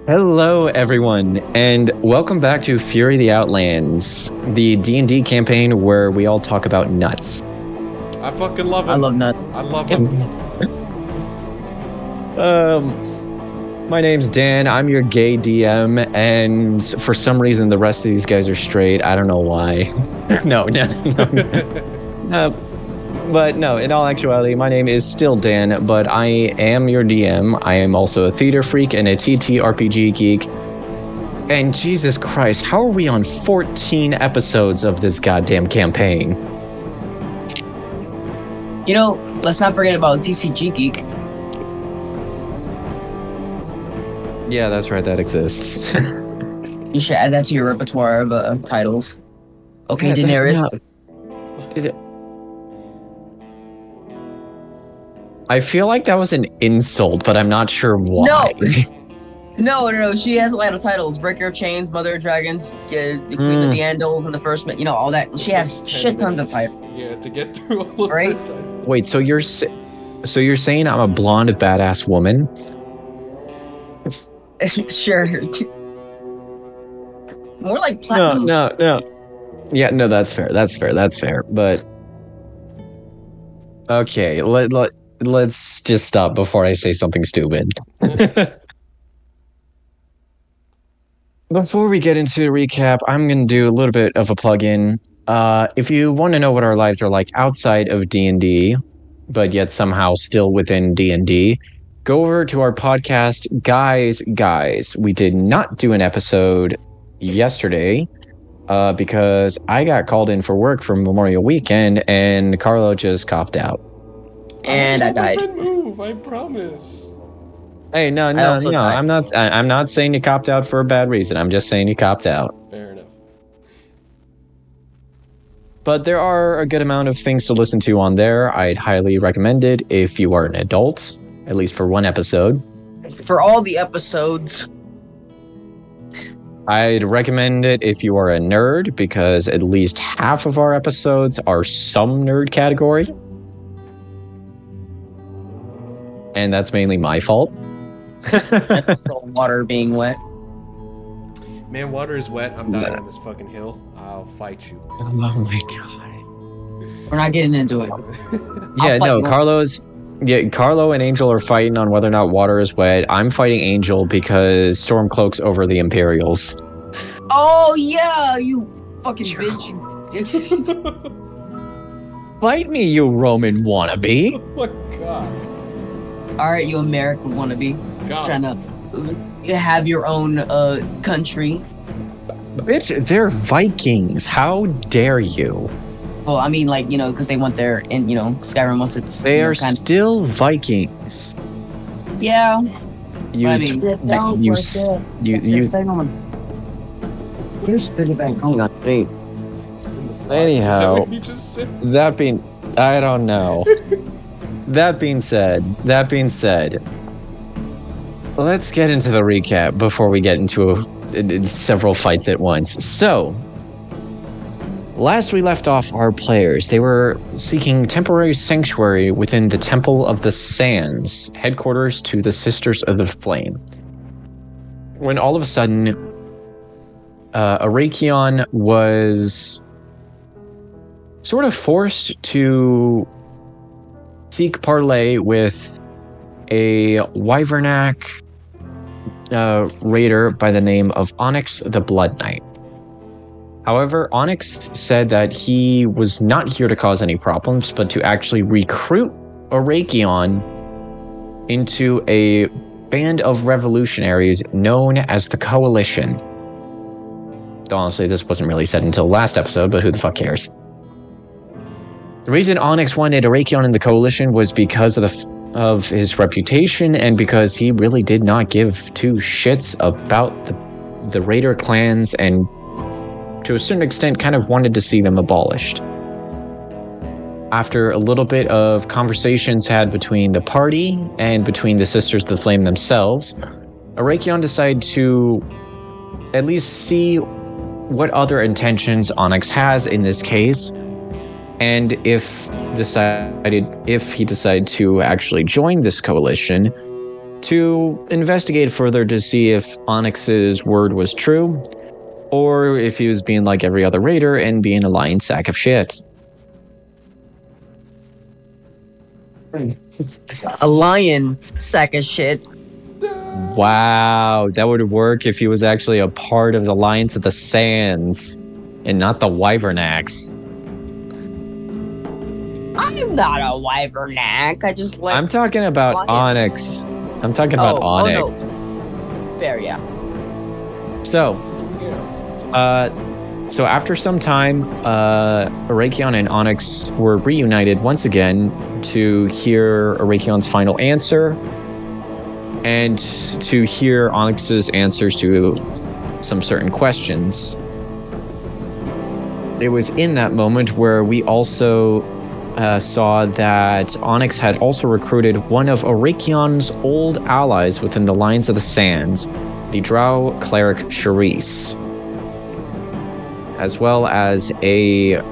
Hello, everyone, and welcome back to Fury the Outlands, the D&D campaign where we all talk about nuts. I fucking love it. I love nuts. I love it. My name's Dan. I'm your gay DM, and for some reason, the rest of these guys are straight. I don't know why. No. But no, in all actuality, my name is still Dan, but I am your DM. I am also a theater freak and a TTRPG geek. And Jesus Christ, how are we on 14 episodes of this goddamn campaign? You know, let's not forget about TCG Geek. Yeah, that's right, that exists. You should add that to your repertoire of titles. Okay, Yeah, Daenerys. I feel like that was an insult, but I'm not sure why. No. She has a lot of titles: Breaker of Chains, Mother of Dragons, the Queen of the Andals, and the First. You know, all that. She has shit tons of titles. Yeah, to get through all of Right? her titles. Wait, so you're saying I'm a blonde badass woman? Sure. More like platinum. No. Yeah, no, that's fair. But okay, let's just stop before I say something stupid. Before we get into the recap, I'm going to do a little bit of a plug-in. If you want to know what our lives are like outside of D&D, but yet somehow still within D&D, go over to our podcast, Guys. We did not do an episode yesterday because I got called in for work for Memorial Weekend, and Carlo just copped out. And I died. Move, I promise. Hey, no. I'm not saying you copped out for a bad reason. I'm just saying you copped out. Fair enough. But there are a good amount of things to listen to on there. I'd highly recommend it if you are an adult, at least for one episode. For all the episodes. I'd recommend it if you are a nerd, because at least half of our episodes are some nerd category. And that's mainly my fault. Water being wet. Man, water is wet. I'm dying on this fucking hill. I'll fight you. Oh my god. We're not getting into it. Yeah, no, Carlo and Angel are fighting on whether or not water is wet. I'm fighting Angel because Stormcloak's over the Imperials. Oh yeah, you fucking bitch. Fight me, you Roman wannabe. Oh my god. Alright, you American wannabe. God. Trying to have your own country. Bitch, they're Vikings. How dare you? Well, I mean, like, you know, because they went there in, you know, Skyrim once it's... They are still Vikings. Yeah. You, I mean, you, spit it back. Oh, God. Anyhow, that being... I don't know. That being said, let's get into the recap before we get into several fights at once. So, last we left off our players, they were seeking temporary sanctuary within the Temple of the Sands, headquarters to the Sisters of the Flame. When all of a sudden, Arakion was sort of forced to seek parley with a Wyvernac raider by the name of Onyx the Blood Knight. However, Onyx said that he was not here to cause any problems, but to actually recruit Arakion into a band of revolutionaries known as the Coalition. Honestly, this wasn't really said until last episode, but who the fuck cares? The reason Onyx wanted Arakion in the Coalition was because of his reputation, and because he really did not give two shits about the Raider clans, and to a certain extent kind of wanted to see them abolished. After a little bit of conversations had between the party and between the Sisters of the Flame themselves, Arakion decided to at least see what other intentions Onyx has in this case, and if he decided to actually join this coalition, to investigate further to see if Onyx's word was true, or if he was being like every other raider and being a lying sack of shit. A lion sack of shit. Wow, that would work if he was actually a part of the Lions of the Sands and not the Wyvernax. I'm not a wyvernack. I just like. I'm talking about Onyx. I'm talking about Onyx. Oh, no. Fair, yeah. So after some time, Arakion and Onyx were reunited once again to hear Arakion's final answer and to hear Onyx's answers to some certain questions. It was in that moment where we also saw that Onyx had also recruited one of Arakion's old allies within the Lions of the Sands, the Drow cleric Charisse, as well as a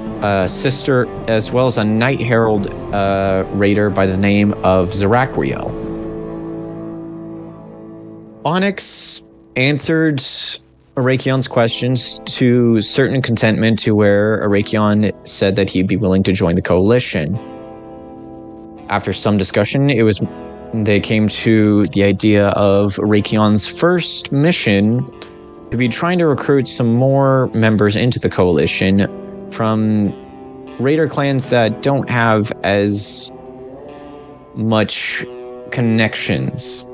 sister, as well as a Night Herald raider by the name of Zarakriel. Onyx answered Arakion's questions to certain contentment, to where Arakion said that he'd be willing to join the coalition. After some discussion, they came to the idea of Arakion's first mission to be trying to recruit some more members into the coalition from raider clans that don't have as much connections.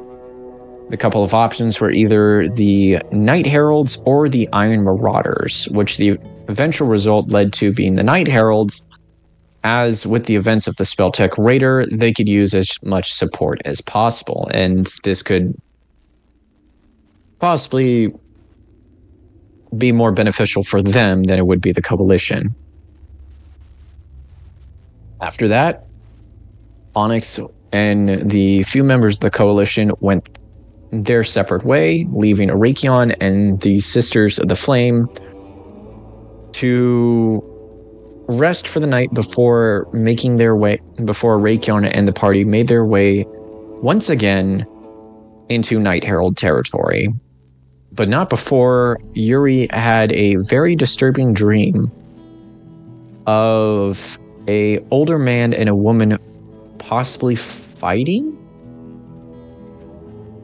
The couple of options were either the Night Heralds or the Iron Marauders, which the eventual result led to being the Night Heralds, as with the events of the Spelltech Raider, they could use as much support as possible, and this could possibly be more beneficial for them than it would be the coalition. After that, Onyx and the few members of the coalition went their separate way, leaving Arakion and the Sisters of the Flame to rest for the night before Arakion and the party made their way once again into Night Herald territory. But not before Yuri had a very disturbing dream of an older man and a woman possibly fighting?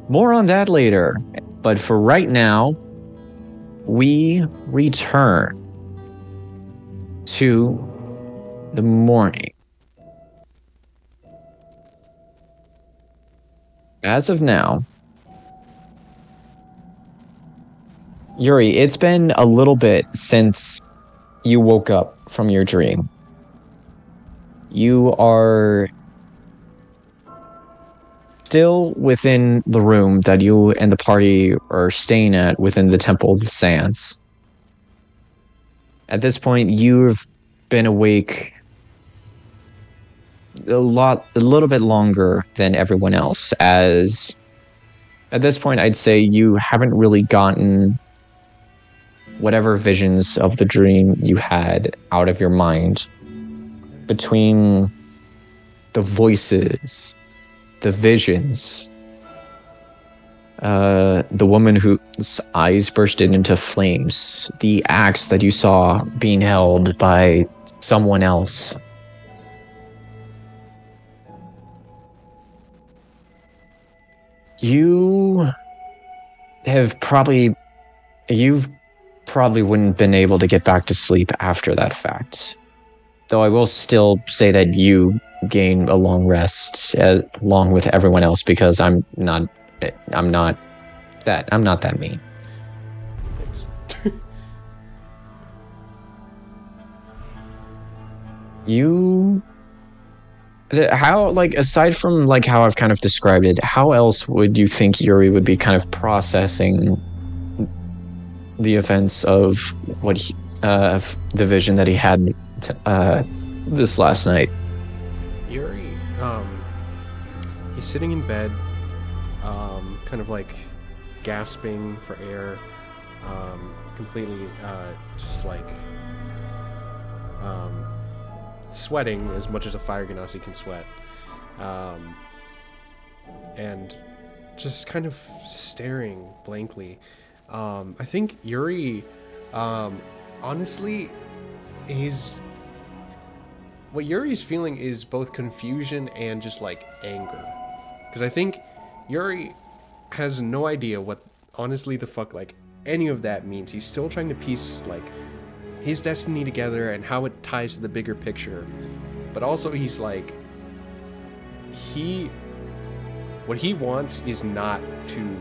More on that later, but for right now, we return to the morning. As of now, Yuri, it's been a little bit since you woke up from your dream. You are still within the room that you and the party are staying at within the Temple of the Sands. At this point, you've been awake a little bit longer than everyone else, as at this point, I'd say you haven't really gotten whatever visions of the dream you had out of your mind. Between the voices, the visions, the woman whose eyes bursted into flames, the axe that you saw being held by someone else. You've probably wouldn't been able to get back to sleep after that fact. Though I will still say that you gain a long rest along with everyone else, because I'm not that mean. Aside from how I've kind of described it, how else would you think Yuri would be kind of processing the events of of the vision that he had this last night? Yuri, he's sitting in bed, kind of gasping for air, completely sweating as much as a fire genasi can sweat. And just kind of staring blankly. I think Yuri, honestly, what Yuri's feeling is both confusion and just like anger. Because I think Yuri has no idea what honestly the fuck like any of that means. He's still trying to piece like his destiny together and how it ties to the bigger picture. But also he's like, what he wants is not to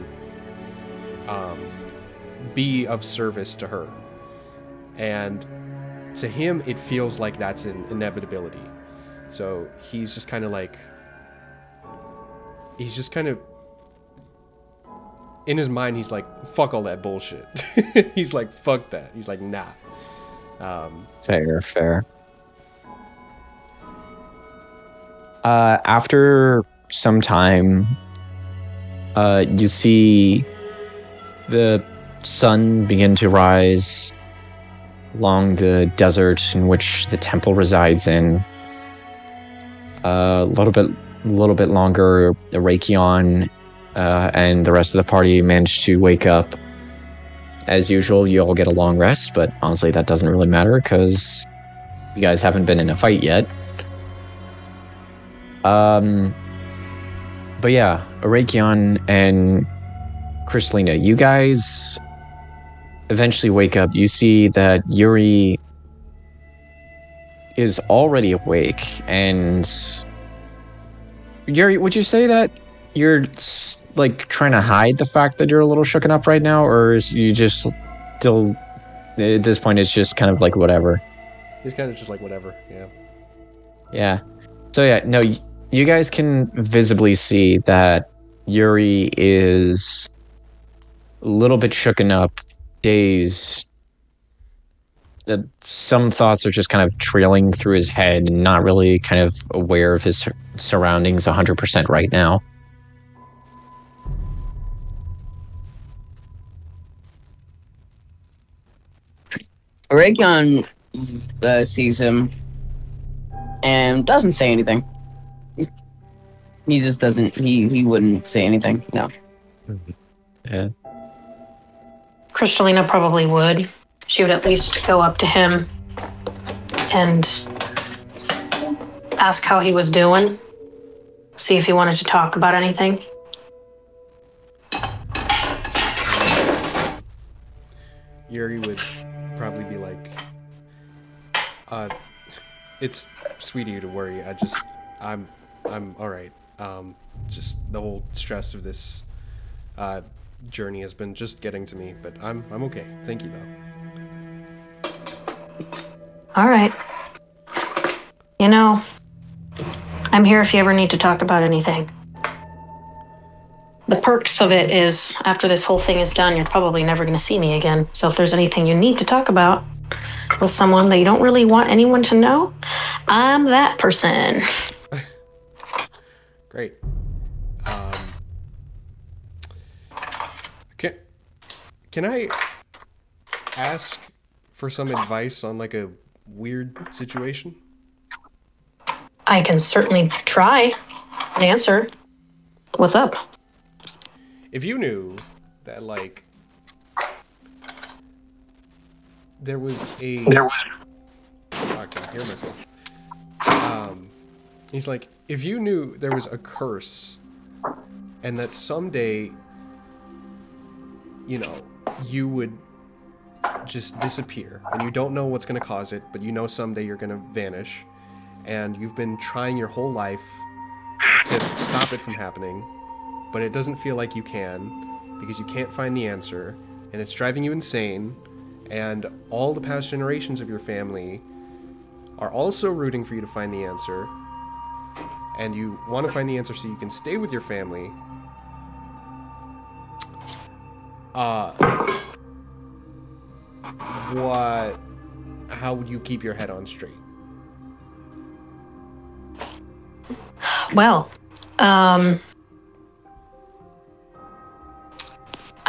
be of service to her. And to him, it feels like that's an inevitability. So he's just kind of in his mind, he's like, fuck all that bullshit. He's like, fuck that. He's like, nah. Fair. After some time, you see the sun begin to rise along the desert in which the temple resides in. A little bit longer, Raytheon and the rest of the party managed to wake up. As usual, you all get a long rest, but honestly, that doesn't really matter because you guys haven't been in a fight yet. But yeah, Raytheon and Kristalina, you guys eventually wake up. You see that Yuri is already awake, and Yuri, would you say that you're like trying to hide the fact that you're a little shooken up right now, or is you just still at this point it's just kind of like whatever? He's kind of just like whatever, yeah. Yeah. So yeah, no, you guys can visibly see that Yuri is a little bit shooken up, dazed. That some thoughts are just kind of trailing through his head and not really kind of aware of his surroundings 100% right now. Raytheon sees him and doesn't say anything. He just doesn't. He wouldn't say anything. No. Yeah. Kristalina probably would. She would at least go up to him and ask how he was doing. See if he wanted to talk about anything. Yuri would probably be like, it's sweet of you to worry. I'm all right. Just the whole stress of this journey has been just getting to me, but I'm okay. Thank you, though. All right. You know, I'm here if you ever need to talk about anything. The perks of it is, after this whole thing is done, you're probably never going to see me again. So if there's anything you need to talk about with someone that you don't really want anyone to know, I'm that person. Great. Can I ask for some advice on like a weird situation? I can certainly try and answer. What's up? If you knew that, like, there was a... I can hear myself. He's like, if you knew there was a curse and that someday, you know, you would just disappear and you don't know what's going to cause it, but you know someday you're going to vanish and you've been trying your whole life to stop it from happening, but it doesn't feel like you can because you can't find the answer and it's driving you insane, and all the past generations of your family are also rooting for you to find the answer, and you want to find the answer so you can stay with your family. How would you keep your head on straight? Well, I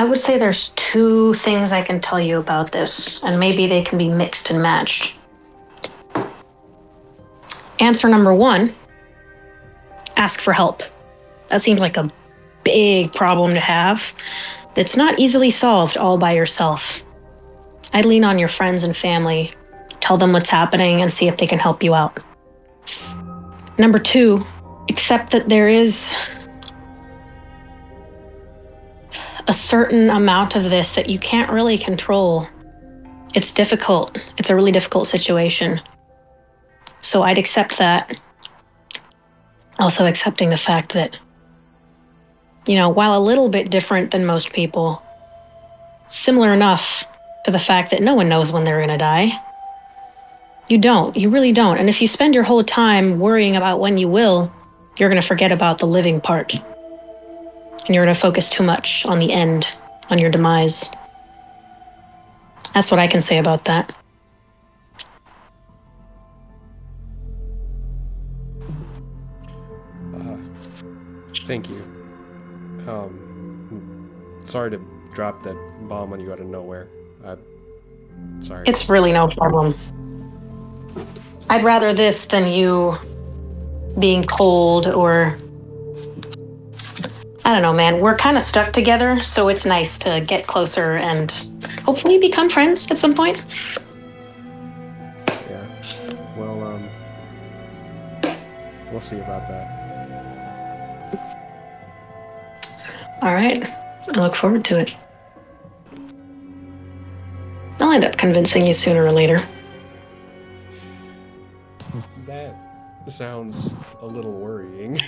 would say there's two things I can tell you about this, and maybe they can be mixed and matched. Answer number 1, ask for help. That seems like a big problem to have that's not easily solved all by yourself. I'd lean on your friends and family, tell them what's happening, and see if they can help you out. Number 2, accept that there is a certain amount of this that you can't really control. It's difficult. It's a really difficult situation. So I'd accept that. Also accepting the fact that, while a little bit different than most people, similar enough to the fact that no one knows when they're going to die. You don't. You really don't. And if you spend your whole time worrying about when you will, you're going to forget about the living part. And you're going to focus too much on the end, on your demise. That's what I can say about that. Thank you. Sorry to drop that bomb on you out of nowhere. Sorry. It's really no problem. I'd rather this than you being cold or... I don't know, man. We're kind of stuck together, so it's nice to get closer and hopefully become friends at some point. Yeah. Well, we'll see about that. All right. I look forward to it. I'll end up convincing you sooner or later. That sounds a little worrying.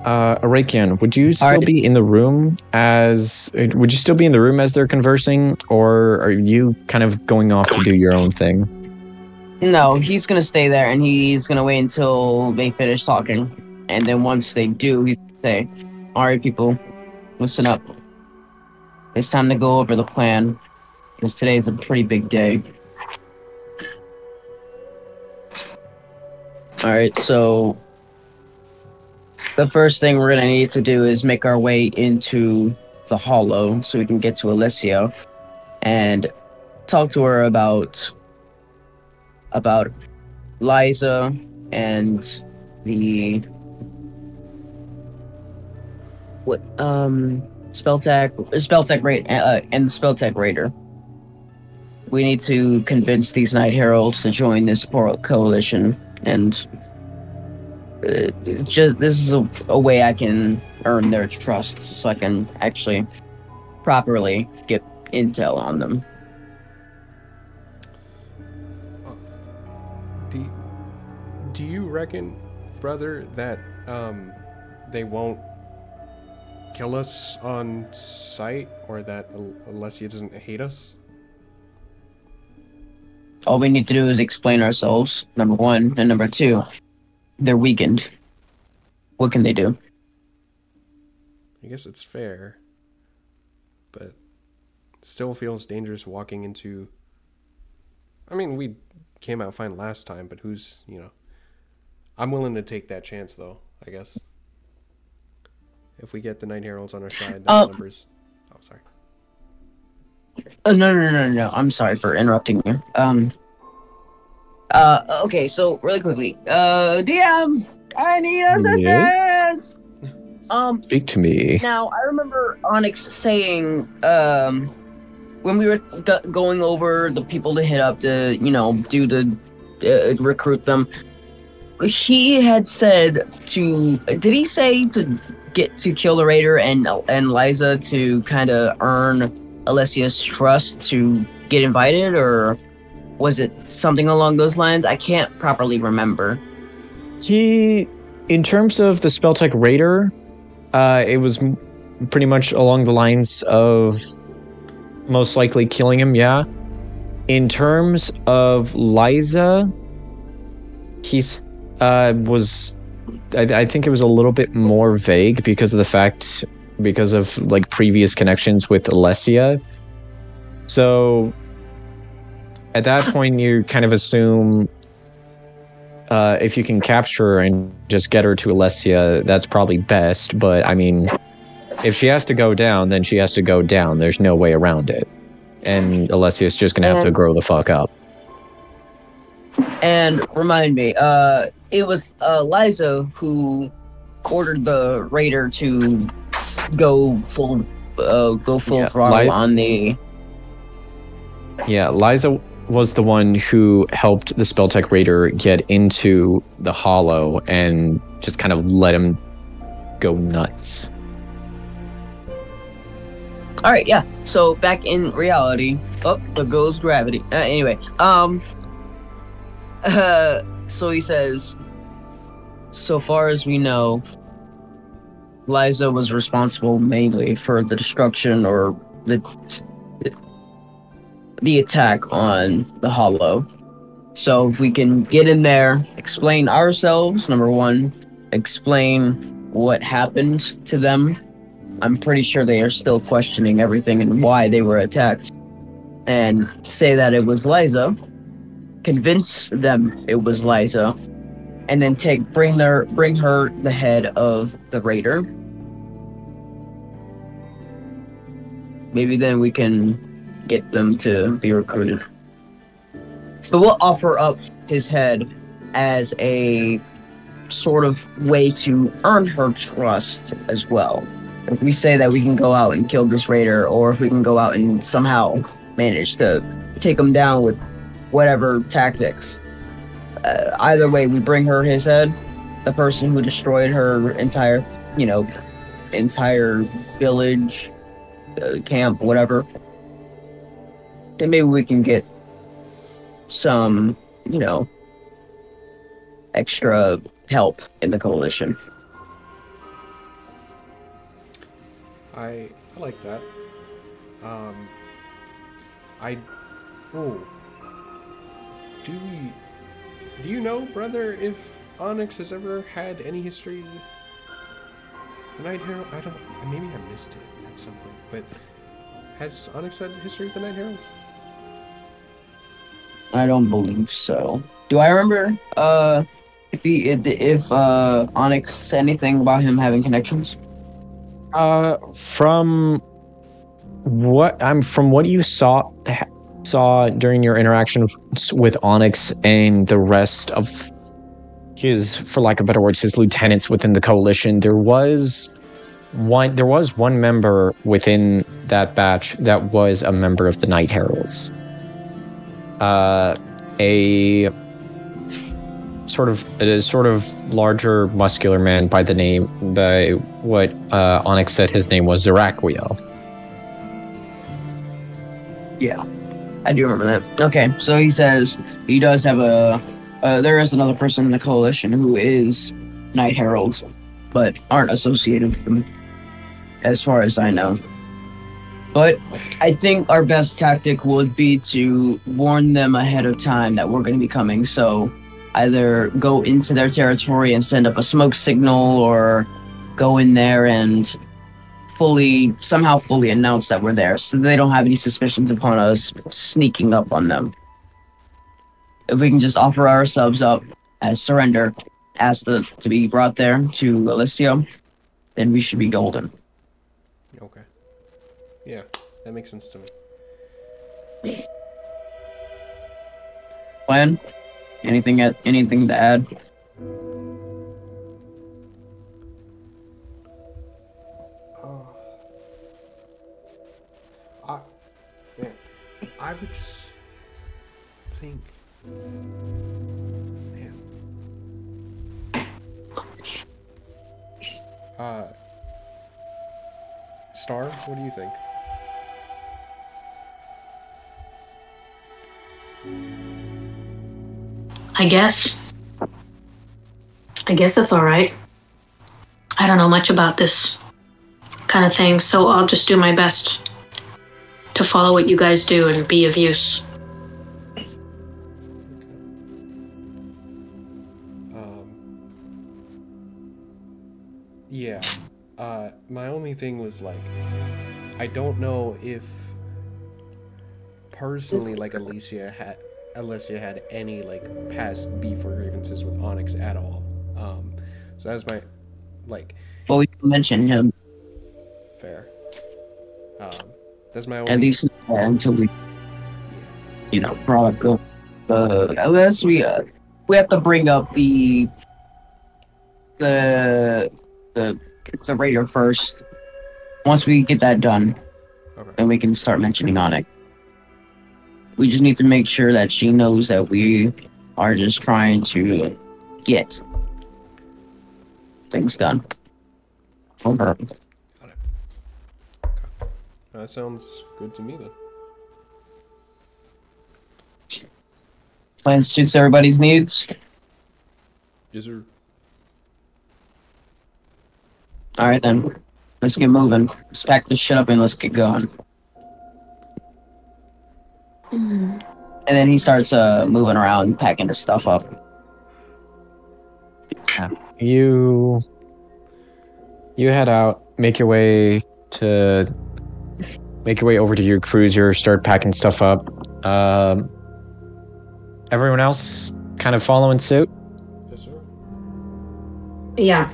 Arakian, would you still be in the room as they're conversing, or are you kind of going off to do your own thing? No, he's gonna stay there, and he's gonna wait until they finish talking, and then once they do, he'd say, "All right, people, listen up. It's time to go over the plan, because today's a pretty big day." All right, so the first thing we're gonna need to do is make our way into the Hollow, so we can get to Alessia and talk to her about Liza and the Spelltech Raid and the Spelltech Raider. We need to convince these Night Heralds to join this coalition, and this is a way I can earn their trust, so I can actually properly get intel on them. Do you reckon, brother, that they won't kill us on sight, or that Alessia doesn't hate us? All we need to do is explain ourselves, number 1, and number 2, they're weakened. What can they do? I guess it's fair, but still feels dangerous walking into... I mean, we came out fine last time, but who's, I'm willing to take that chance, though, I guess. If we get the Night Heralds on our side, that numbers... Oh, sorry. No. I'm sorry for interrupting you. Okay, so really quickly. DM, I need assistance! Speak to me. Now, I remember Onyx saying, when we were going over the people to hit up to, recruit them, he had said did he say to get to kill the Raider and Liza to kind of earn Alessia's trust to get invited, or was it something along those lines? I can't properly remember. In terms of the Spelltech Raider, it was pretty much along the lines of most likely killing him, yeah. In terms of Liza, I think it was a little bit more vague because of like previous connections with Alessia. So at that point, you kind of assume if you can capture her and just get her to Alessia, that's probably best. But I mean, if she has to go down, then she has to go down. There's no way around it. And Alessia's just gonna have to grow the fuck up. And remind me, it was Liza who ordered the raider to go full throttle on the. Yeah, Liza was the one who helped the Spelltech raider get into the hollow and just kind of let him go nuts. All right, yeah. So back in reality, there goes gravity. Anyway, so he says, so far as we know, Liza was responsible mainly for the destruction or the attack on the Hollow. So if we can get in there, explain ourselves, number one, explain what happened to them. I'm pretty sure they are still questioning everything and why they were attacked. And say that it was Liza, convince them it was Liza, and then bring her the head of the raider. Maybe then we can get them to be recruited. So we'll offer up his head as a sort of way to earn her trust as well. If we say that we can go out and kill this raider, or if we can go out and somehow manage to take him down with whatever tactics, either way, we bring her his head, the person who destroyed her entire village, camp, whatever. Then maybe we can get some, extra help in the coalition. I like that. Do you know, brother, if Onyx has ever had any history? The Night Herald? Maybe I missed it at some point, but has Onyx had history with the Night Heralds? I don't believe so. Do I remember if Onyx said anything about him having connections? From what you saw during your interaction with Onyx and the rest of his, for lack of better words, his lieutenants within the coalition, there was one member within that batch that was a member of the Night Heralds. A sort of larger, muscular man by what Onyx said his name was, Zeraquiel. Yeah, I do remember that. Okay, so he says he does have there is another person in the coalition who is Night Heralds, but aren't associated with them, as far as I know. But I think our best tactic would be to warn them ahead of time that we're going to be coming. So either go into their territory and send up a smoke signal, or go in there and somehow fully announce that we're there, so they don't have any suspicions upon us sneaking up on them. If we can just offer ourselves up as surrender, ask to be brought there to Alicia, then we should be golden. Okay. Yeah, that makes sense to me. Plan? Anything to add? I would just think, man. Star, what do you think? I guess that's all right. I don't know much about this kind of thing, so I'll just do my best to follow what you guys do and be of use. Yeah. My only thing was, like, I don't know if personally, like, Alicia had any, like, past beef or grievances with Onyx at all. So that was my, like... Well, we can mention him. fair. That's my only... At least until we, brought up unless we have to bring up the raider first. Once we get that done, Okay. then we can start mentioning Onyx. We just need to make sure that she knows that we are just trying to get things done for her. That sounds good to me then. Plan suits everybody's needs. Yes, sir. All right, then. Let's get moving. Let's pack this shit up and let's get going. And then he starts moving around, packing his stuff up. Yeah. You head out, make your way over to your cruiser, start packing stuff up. Everyone else kind of following suit? Yes, sir. Yeah.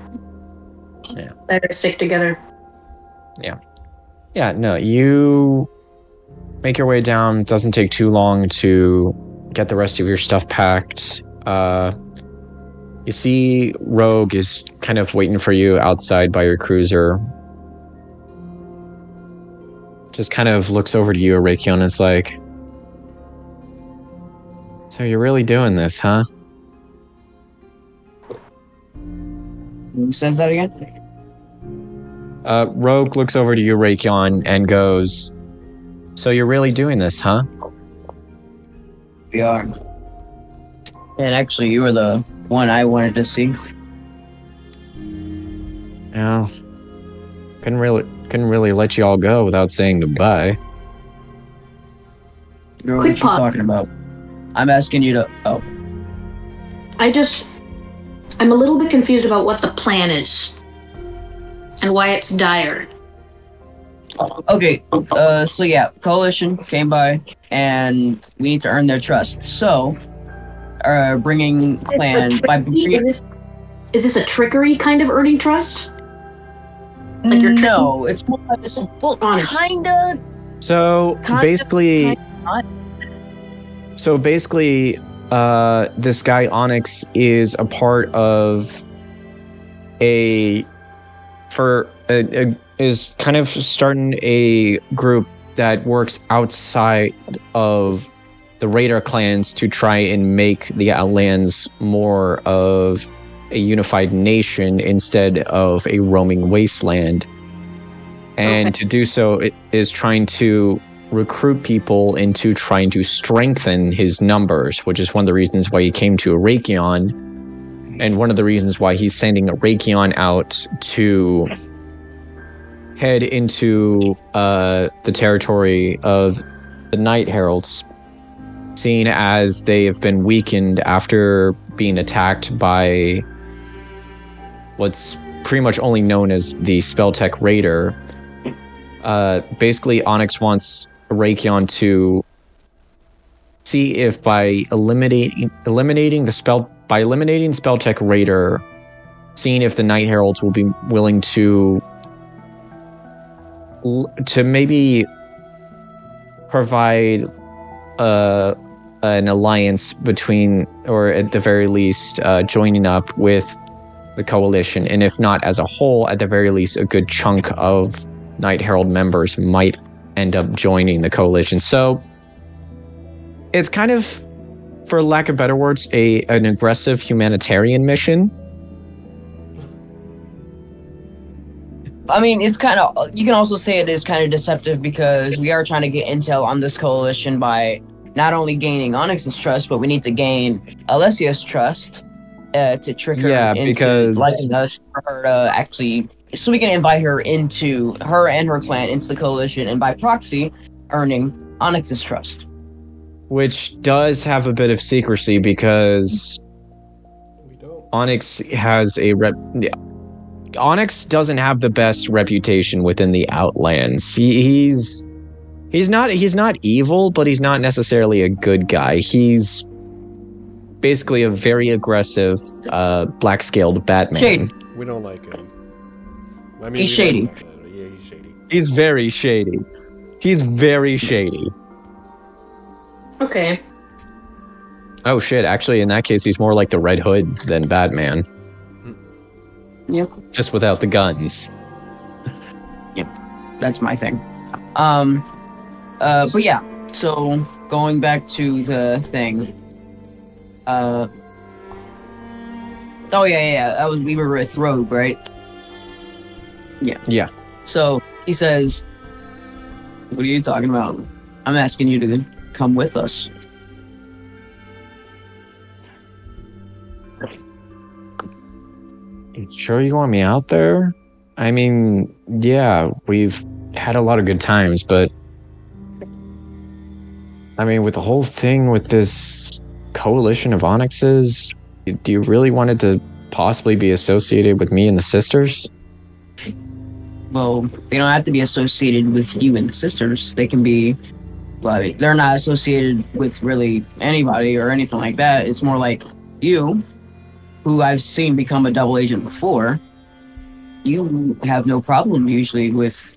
Yeah. Better stick together. Yeah, no, you make your way down. Doesn't take too long to get the rest of your stuff packed. You see Rogue is kind of waiting for you outside by your cruiser. Just kind of looks over to you, Arakion, and is like, so you're really doing this, huh? Who says that again? Rogue looks over to you, Rakion, and goes, so you're really doing this, huh? We are. And actually, you were the one I wanted to see. Yeah. Couldn't really let you all go without saying goodbye. Girl, Quick what you pause. talking about? I'm asking you to... Oh. I'm a little bit confused about what the plan is. And why it's dire. Okay, so yeah, Coalition came by, and we need to earn their trust. So, bringing plan... Is this a trickery kind of earning trust? Like you're No, it's more like... Well, Honest. kinda... So basically, this guy Onyx is a part of is kind of starting a group that works outside of the Raider clans to try and make the Outlands more of a unified nation instead of a roaming wasteland. And to do so, it is trying to recruit people into trying to strengthen his numbers, which is one of the reasons why he came to Arakion, and one of the reasons why he's sending Arakion out to head into the territory of the Night Heralds, seeing as they have been weakened after being attacked by what's pretty much only known as the Spelltech Raider. Basically, Onyx wants Arakion to see if by eliminating Spelltech Raider, seeing if the Night Heralds will be willing to maybe provide an alliance between, or at the very least, joining up with the Coalition, and if not as a whole, at the very least, a good chunk of Night Herald members might end up joining the Coalition. So it's kind of, for lack of better words, an aggressive humanitarian mission. I mean, it's kind of... You can also say it is kind of deceptive because we are trying to get intel on this Coalition by not only gaining Onyx's trust, but we need to gain Alessia's trust to trick her into liking us for her to actually... So we can invite her and her clan into the Coalition, and by proxy, earning Onyx's trust. Which does have a bit of secrecy because Onyx has Onyx doesn't have the best reputation within the Outlands. He's not evil, but he's not necessarily a good guy. He's basically a very aggressive, black-scaled Batman. Shady. We don't like him. I mean, He's shady. Yeah, he's shady. He's very shady. He's very shady. Okay. Oh shit, actually in that case he's more like the Red Hood than Batman. Yep. Just without the guns. Yep. That's my thing. But yeah, so going back to the thing. Oh yeah. We were with Rogue, right? Yeah. Yeah. So he says, "What are you talking about? I'm asking you to come with us." Sure you want me out there? I mean, yeah, we've had a lot of good times, but I mean, with the whole thing with this coalition of Onyxes, do you really want it to possibly be associated with me and the sisters? Well, they don't have to be associated with you and the sisters. They can be, like, they're not associated with really anybody or anything like that. It's more like you, who I've seen become a double agent before. You have no problem usually with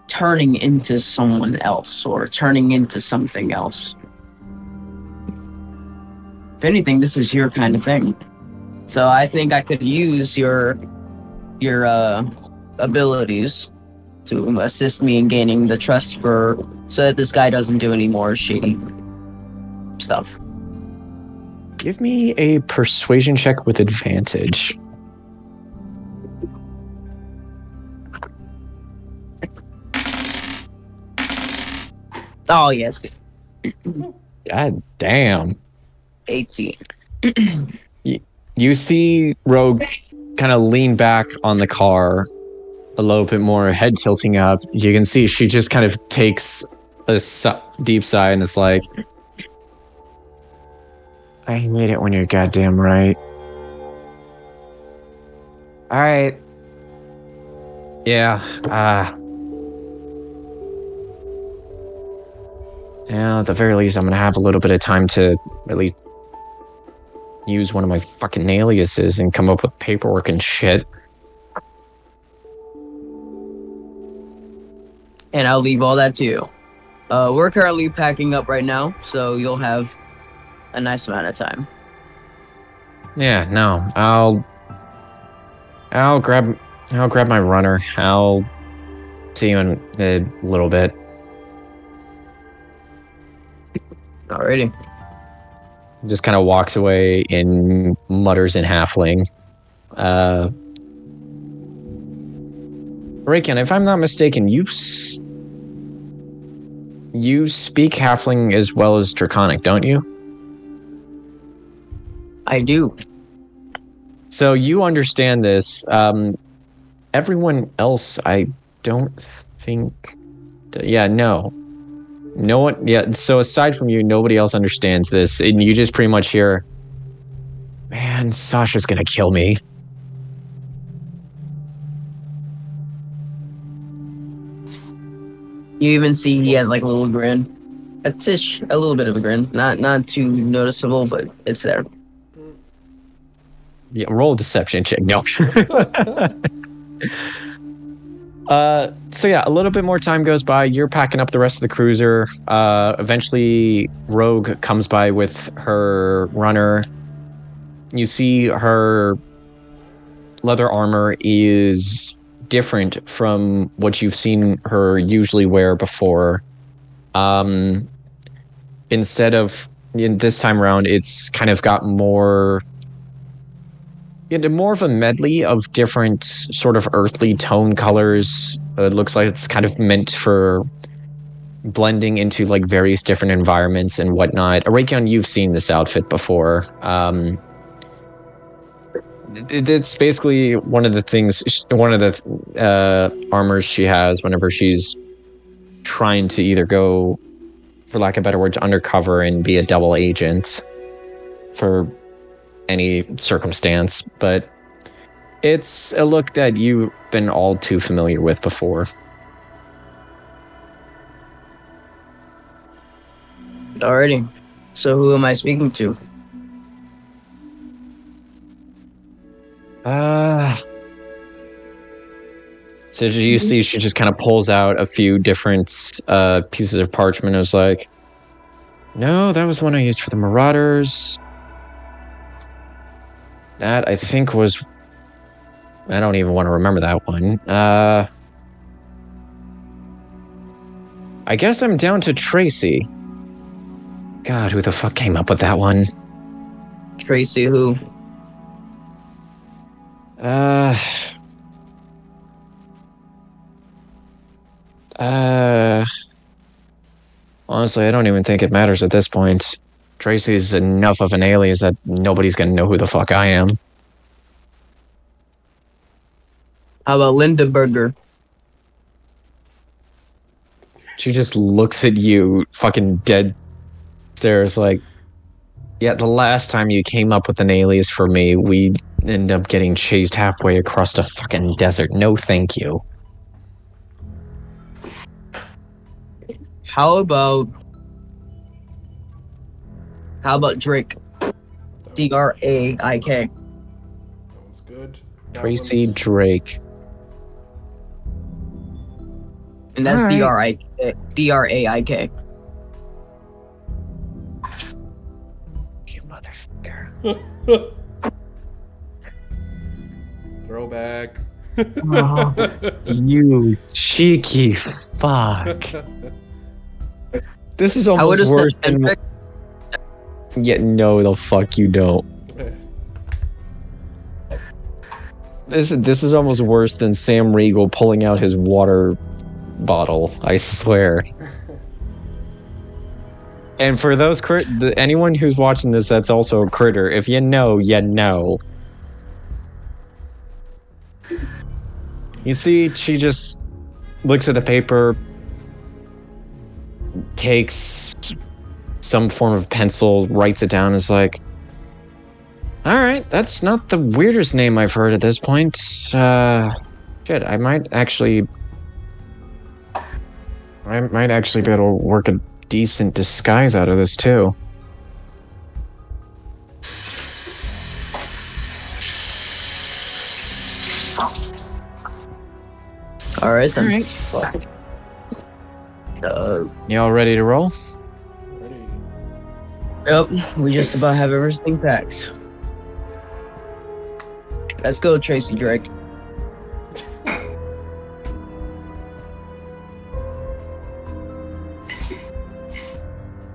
turning into someone else or turning into something else. If anything, this is your kind of thing. So I think I could use your abilities to assist me in gaining the trust so that this guy doesn't do any more shady stuff. Give me a persuasion check with advantage. Oh yes. God damn. 18. You see Rogue kind of lean back on the car a little bit more, head tilting up. You can see she just kind of takes a deep sigh and is like, I hate it when you're goddamn right. Alright. Yeah, at the very least, I'm gonna have a little bit of time to really use one of my fucking aliases and come up with paperwork and shit. And I'll leave all that to you. We're currently packing up right now, so you'll have a nice amount of time. Yeah, no, I'll grab my runner. I'll see you in a little bit. Alrighty. Just kind of walks away and mutters in halfling. Raken, if I'm not mistaken, you speak halfling as well as draconic, don't you? I do. So you understand this. Everyone else, I don't think... Yeah, no. No one... Yeah, so aside from you, nobody else understands this. And you just pretty much hear, man, Sasha's gonna kill me. You even see he has like a little grin. A little bit of a grin. Not too noticeable, but it's there. Yeah, roll a deception check. No. So yeah, a little bit more time goes by. You're packing up the rest of the cruiser. Eventually, Rogue comes by with her runner. You see her leather armor is different from what you've seen her usually wear before. Instead of in this time around, it's kind of got more of a medley of different sort of earthly tone colors. It looks like it's kind of meant for blending into like various different environments and whatnot. Arakion, you've seen this outfit before. It's basically one of the armors she has whenever she's trying to either go, for lack of better words, undercover and be a double agent for any circumstance. But it's a look that you've been all too familiar with before. Alrighty. So who am I speaking to? So you see, she just kind of pulls out a few different pieces of parchment. It was like, no, that was the one I used for the Marauders. That, I think, was... I don't even want to remember that one. I guess I'm down to Tracy. God, who the fuck came up with that one? Tracy, who? Honestly, I don't even think it matters at this point. Tracy's enough of an alias that nobody's gonna know who the fuck I am. How about Linda Burger? She just looks at you, fucking dead stares, like, yeah, the last time you came up with an alias for me, we ended up getting chased halfway across the fucking desert. No, thank you. How about Drake? Draik. That one's good. Tracy Drake. And that's Alright. Draik. You motherfucker. Throwback. Oh, you cheeky fuck. This is I would almost have worse said than... Yeah, no, the fuck you don't. This is almost worse than Sam Riegel pulling out his water bottle, I swear. And for those anyone who's watching this that's also a critter, if you know, you know. You see, she just looks at the paper, takes some form of pencil, writes it down, and is like, alright, that's not the weirdest name I've heard at this point. Shit, I might actually be able to work a decent disguise out of this, too. Alright then. Alright. Uh, Y'all ready to roll? Ready. Yep, we just about have everything packed. Let's go, Tracy Drake.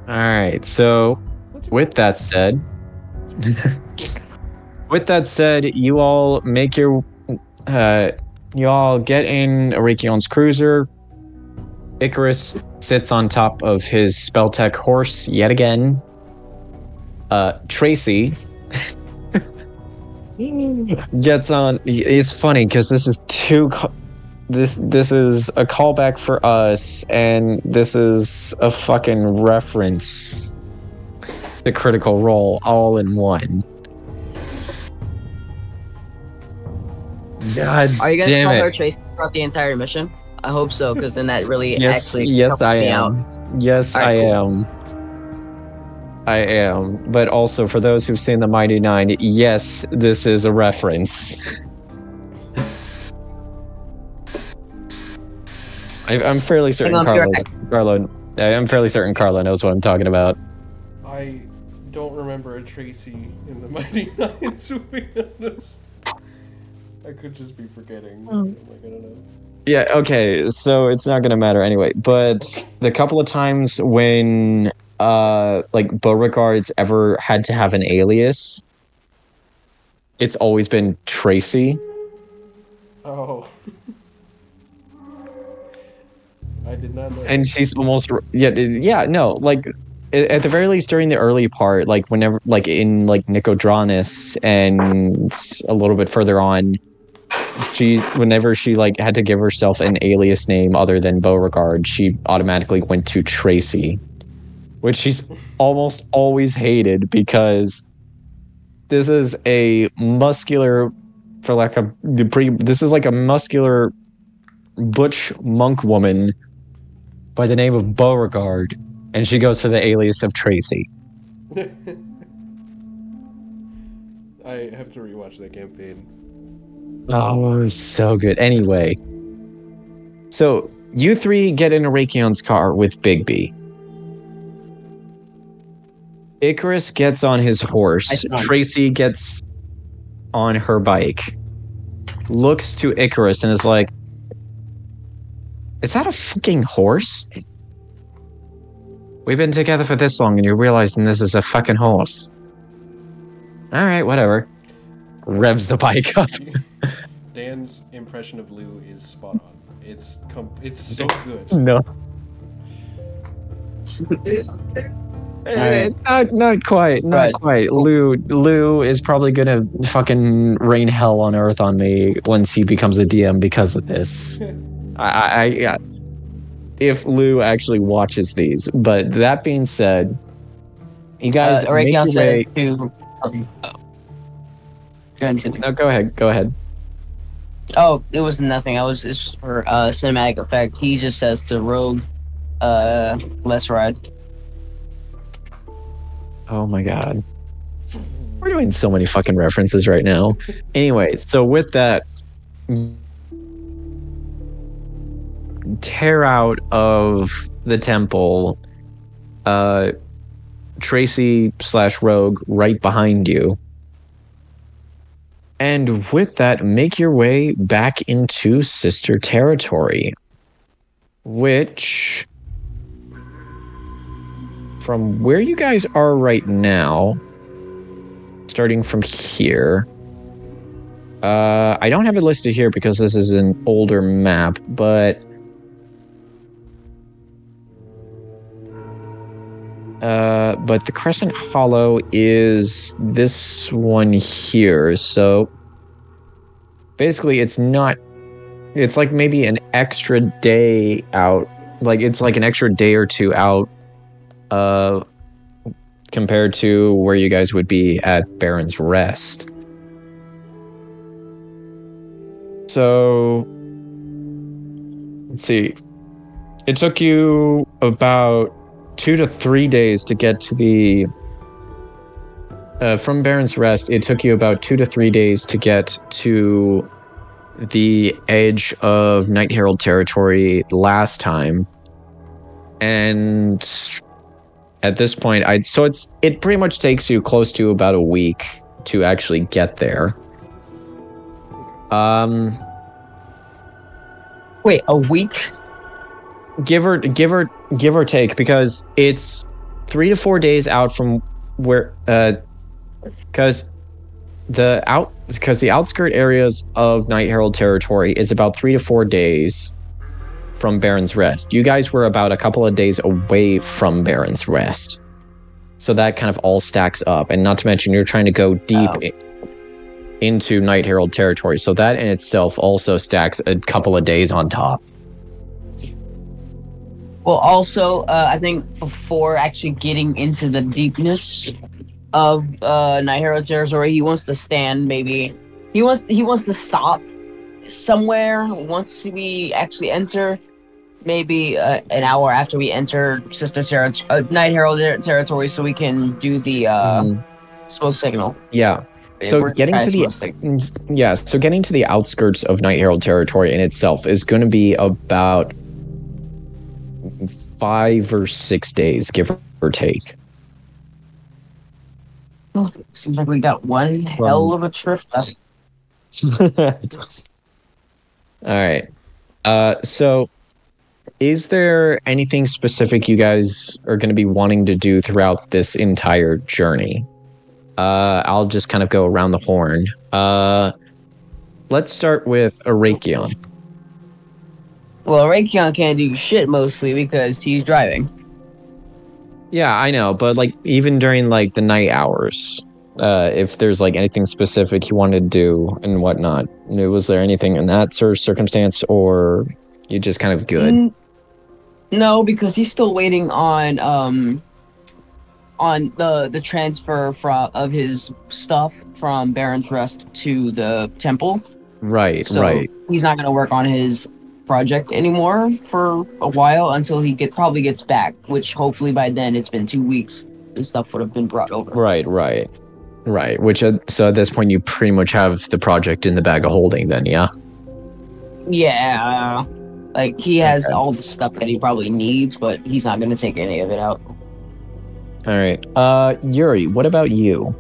Alright, so with that said, you all make your you all get in Arachion's cruiser. Icarus sits on top of his Spelltech horse yet again. Tracy gets on. It's funny because this is this is a callback for us, and this is a fucking reference to Critical Role all in one. God Are you gonna damn tell her it. Tracy throughout the entire mission? I hope so, because then that really Yes, actually yes, helps I me am. out. Yes, All right, I cool. am. But also, for those who've seen The Mighty Nine, yes, this is a reference. I'm fairly certain Hang on, I'm fairly certain Carlo knows what I'm talking about. I don't remember a Tracy in the Mighty Nine, to be honest. I could just be forgetting. Like, I don't know. Yeah, okay, so it's not gonna matter anyway. But the couple of times when like Beauregard's ever had to have an alias, it's always been Tracy. Oh. I did not know. And she's almost yeah no, like at the very least during the early part, like whenever, like in like Nicodranus and a little bit further on, whenever she like had to give herself an alias name other than Beauregard, she automatically went to Tracy, which she's almost always hated because this is a muscular, this is like a muscular butch monk woman by the name of Beauregard, and she goes for the alias of Tracy. I have to rewatch that campaign. Oh, it was so good. Anyway, So you three get in Rakion's car with Bigby. Icarus gets on his horse. Tracy gets on her bike. Looks to Icarus and is like, is that a fucking horse? We've been together for this long and you're realizing this is a fucking horse. Alright, whatever. Revs the bike up. Dan's impression of Lou is spot on. It's so good. No. Not quite. Lou is probably gonna fucking rain hell on earth on me once he becomes a DM because of this. If Lou actually watches these. But that being said, you guys make your way. No, go ahead. Oh, it was nothing. I was just for cinematic effect. He just says to Rogue, let's ride. Oh my god. We're doing so many fucking references right now. Anyway, so with that, tear out of the temple, Tracy/Rogue right behind you. And with that, make your way back into Sister Territory, which, from where you guys are right now, starting from here, I don't have it listed here because this is an older map, but the Crescent Hollow is this one here. So basically it's like maybe an extra day out. Like it's like an extra day or two out compared to where you guys would be at Baron's Rest. So let's see. It took you about 2 to 3 days to get to the from Baron's Rest. It took you about 2 to 3 days to get to the edge of Night Herald territory last time, and at this point, it pretty much takes you close to about a week to actually get there. Wait, a week? Give or take, because it's 3 to 4 days out from where, because the outskirt areas of Night Herald territory is about 3 to 4 days from Baron's Rest. You guys were about a couple of days away from Baron's Rest, so that kind of all stacks up. And not to mention, you're trying to go deep into Night Herald territory, so that in itself also stacks a couple of days on top. Well, also, I think before actually getting into the deepness of Night Herald territory, he wants to stand. Maybe he wants to stop somewhere once we actually enter. Maybe an hour after we enter Night Herald territory, so we can do the smoke signal. Yeah. So getting to the outskirts of Night Herald territory in itself is going to be about 5 or 6 days, give or take. Well, seems like we got one hell of a trip left. All right. So is there anything specific you guys are going to be wanting to do throughout this entire journey? I'll just kind of go around the horn. Let's start with Arakion. Well, Arakion can't do shit mostly because he's driving. Yeah, I know, but like even during like the night hours, if there's like anything specific you wanted to do and whatnot, was there anything in that sort of circumstance, or you just kind of good? No, because he's still waiting on the transfer of his stuff from Baron's Rest to the temple. Right, so right. He's not going to work on his project anymore for a while until he probably gets back, which hopefully by then it's been 2 weeks. This stuff would have been brought over. Right. Which so at this point you pretty much have the project in the bag of holding then, yeah? Yeah. Like, he has all the stuff that he probably needs, but he's not going to take any of it out. All right. Yuri, what about you?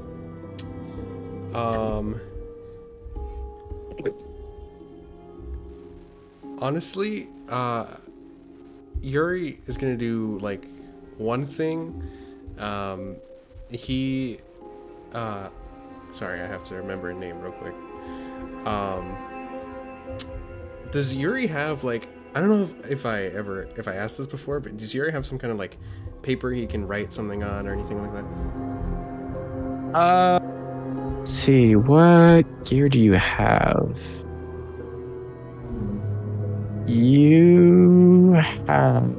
Honestly, Yuri is gonna do like one thing. Sorry, I have to remember a name real quick. Does Yuri have like, I don't know if I asked this before, but does Yuri have some kind of like paper he can write something on or anything like that? Let's see, what gear do you have? You have.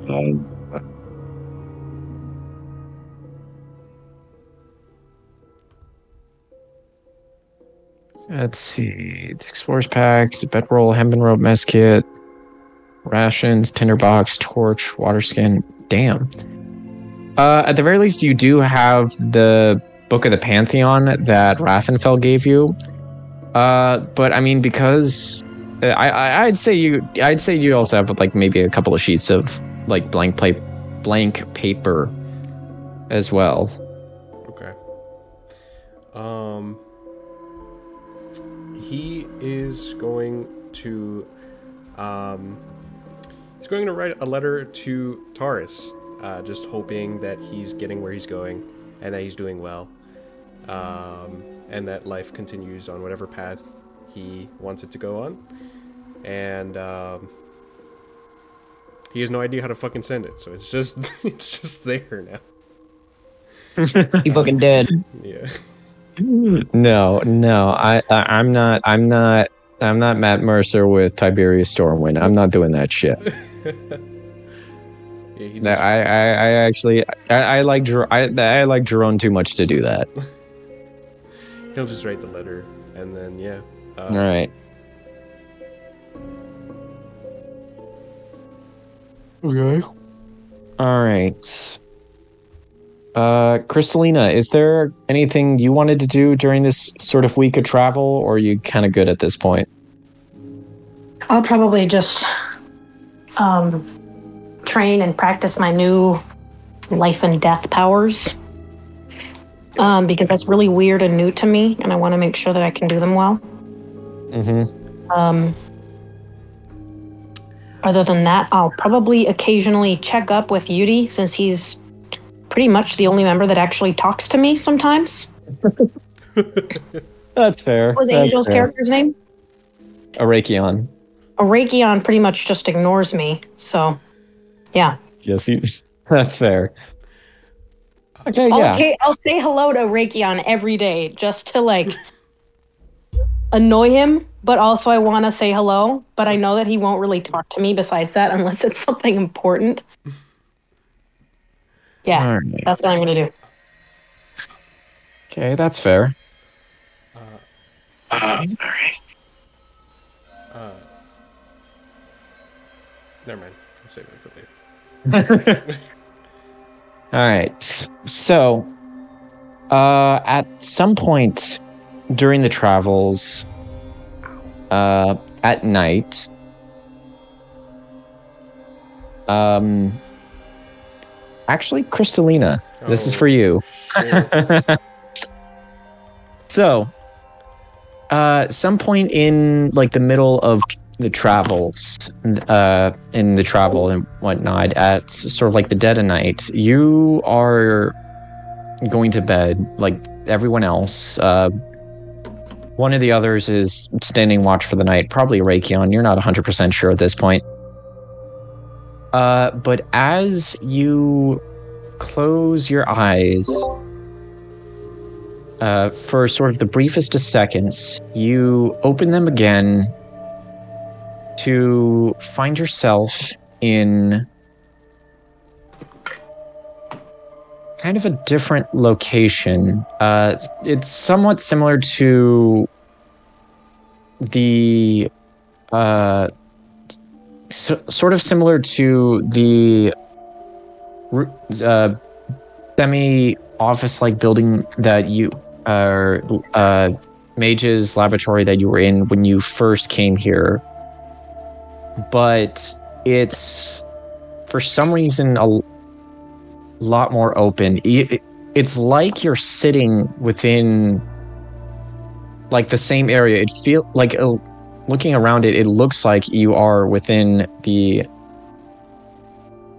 Let's see. The Explorer's Pack, the bedroll, hempen rope, mess kit, rations, tinderbox, torch, water skin. Damn. At the very least, you do have the Book of the Pantheon that Rathenfell gave you. But I mean, because I'd say you also have like maybe a couple of sheets of like blank paper as well. Okay. He is going to write a letter to Taurus, just hoping that he's getting where he's going and that he's doing well, and that life continues on whatever path he wants it to go on, and he has no idea how to fucking send it, so it's just there now. He fucking dead. Yeah. No, I'm not Matt Mercer with Tiberius Stormwind. I'm not doing that shit. Yeah, I like Jerome too much to do that. He'll just write the letter, and then yeah. All right. Okay. All right. Crystalina, is there anything you wanted to do during this sort of week of travel, or are you kind of good at this point? I'll probably just train and practice my new life and death powers, because that's really weird and new to me, and I want to make sure that I can do them well. Mm-hmm. Other than that, I'll probably occasionally check up with Yudi, since he's pretty much the only member that actually talks to me sometimes. That's fair. What was Angel's character's name? Arakion. Arakion pretty much just ignores me, so yeah. Yes, that's fair. Okay, yeah. Okay, I'll say hello to Arakion every day just to like annoy him, but also I want to say hello, but I know that he won't really talk to me besides that unless it's something important. Yeah, right. That's what I'm going to do. Okay, that's fair. All right. Never mind. I'll save it for later. All right. So, at some point during the travels, at night, actually, Crystalina, this is for you. So, some point in like the middle of the travels, in the travel and whatnot, at sort of like the dead of night, you are going to bed like everyone else. One of the others is standing watch for the night, probably Rakion. You're not 100% sure at this point. But as you close your eyes, for sort of the briefest of seconds, you open them again to find yourself in kind of a different location. It's somewhat similar to the sort of similar to the semi-office-like building that you are, Mage's laboratory that you were in when you first came here. But it's for some reason a lot more open. It's like you're sitting within like the same area. It feels like looking around it, it looks like you are within the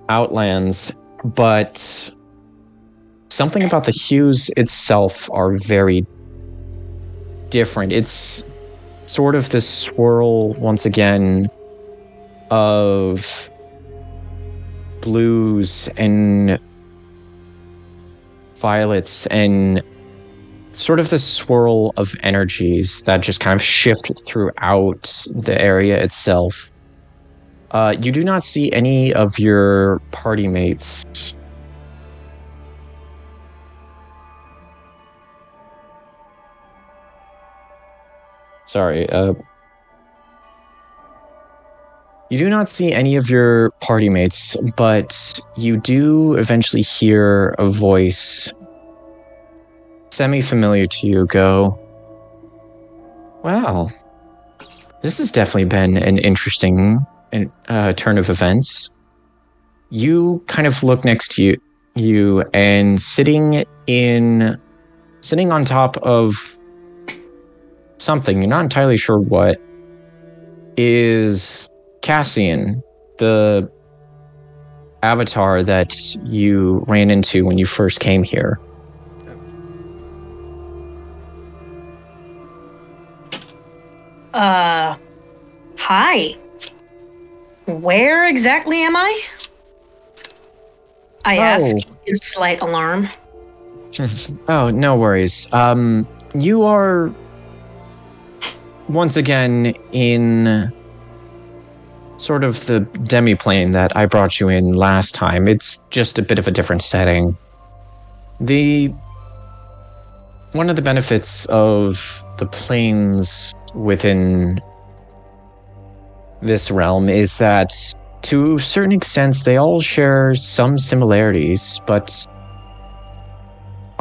Outlands, but something about the hues itself are very different. It's sort of this swirl once again of blues and violets and sort of this swirl of energies that just kind of shift throughout the area itself. You do not see any of your party mates. Sorry, you do not see any of your party mates, but you do eventually hear a voice semi-familiar to you go, wow, this has definitely been an interesting turn of events. You kind of look next to you and sitting on top of something, you're not entirely sure what, is Cassian, the avatar that you ran into when you first came here. Hi. Where exactly am I? I asked in slight alarm. Oh, no worries. You are once again in sort of the demi-plane that I brought you in last time. It's just a bit of a different setting. One of the benefits of the planes within this realm is that to certain extents they all share some similarities, but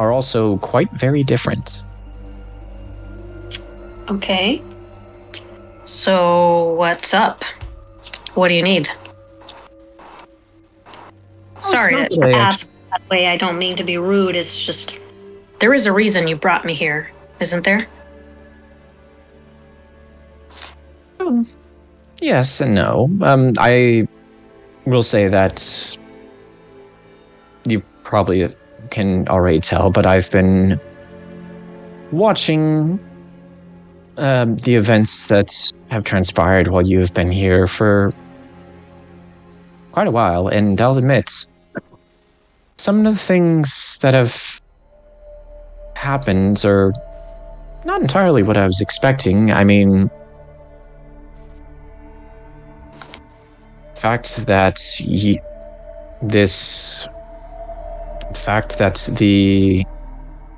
are also quite very different. Okay. So what's up? What do you need? Sorry to ask that way. I don't mean to be rude. It's just there is a reason you brought me here, isn't there? Yes and no. I will say that you probably can already tell, but I've been watching the events that have transpired while you have been here for quite a while, and I'll admit, some of the things that have happened are not entirely what I was expecting. I mean, the fact that the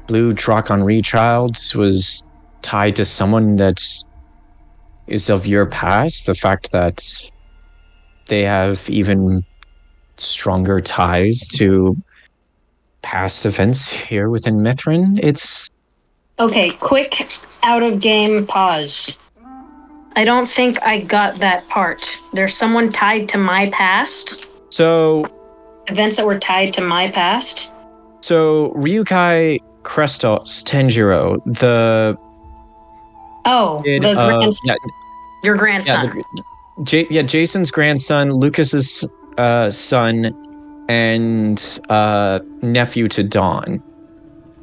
blue Draconry child was tied to someone that is of your past, the fact that they have even stronger ties to past events here within Mithrin, it's... Okay, quick out-of-game pause. I don't think I got that part. There's someone tied to my past? So... Events that were tied to my past? So, Ryukai Krestos Tenjiro, the... Oh, the grandson. Yeah, your grandson. Jason's grandson, Lucas's son, and nephew to Dawn.